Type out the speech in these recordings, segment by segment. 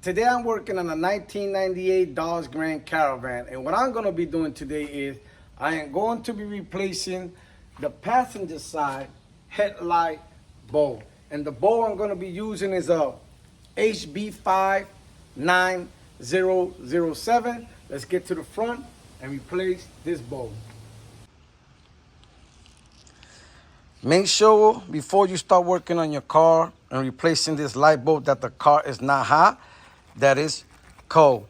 Today I'm working on a 1998 Dodge Grand Caravan, and what I'm going to be doing today is I am going to be replacing the passenger side headlight bulb. And the bulb I'm going to be using is a HB59007. Let's get to the front and replace this bulb. Make sure before you start working on your car and replacing this light bulb that the car is not hot, that is cold.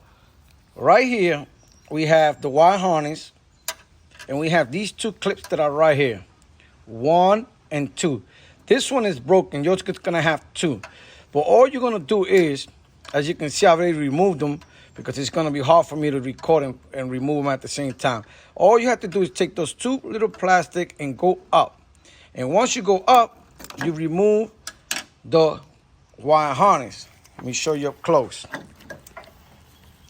Right here, we have the wire harness, and we have these two clips that are right here, 1 and 2. This one is broken. You're just gonna have 2. But all you're gonna do is, as you can see, I already removed them because it's gonna be hard for me to record and remove them at the same time. All you have to do is take those 2 little plastic and go up. And once you go up, you remove the wire harness. Let me show you up close.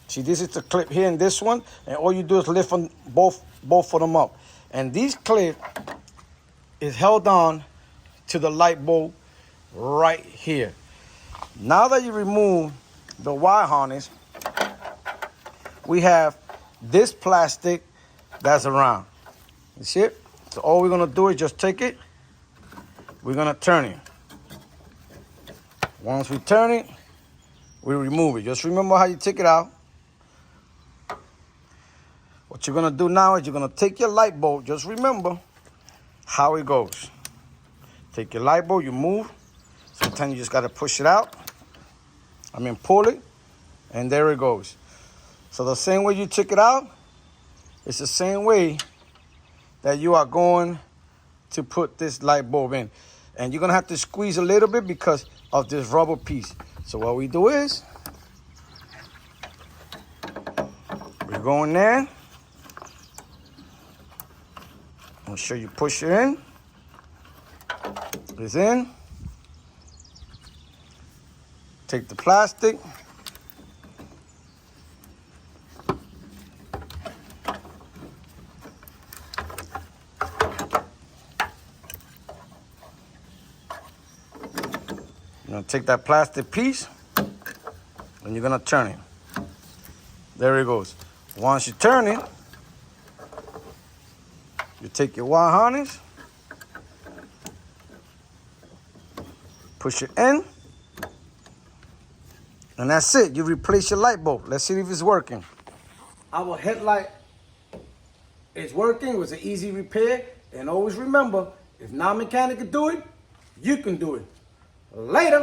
See, this is the clip here in this one, and all you do is lift them both of them up. And this clip is held on to the light bulb right here. Now that you remove the wire harness, we have this plastic that's around. You see it? So all we're gonna do is just take it, we're gonna turn it. Once we turn it, we remove it. Just remember how you take it out. What you're gonna do now is you're gonna take your light bulb. Just remember how it goes. Take your light bulb, you move. Sometimes you just gotta push it out. Pull it, and there it goes. So the same way you took it out, it's the same way that you are going to put this light bulb in. And you're gonna have to squeeze a little bit because of this rubber piece. So what we do is, we go in there. I'm sure you push it in. It's in. Take the plastic. You're gonna take that plastic piece and you're gonna turn it. There it goes. Once you turn it, you take your wire harness, push it in, and that's it. You replace your light bulb. Let's see if it's working. Our headlight is working. It was an easy repair. And always remember, if non-mechanic can do it, you can do it. Later.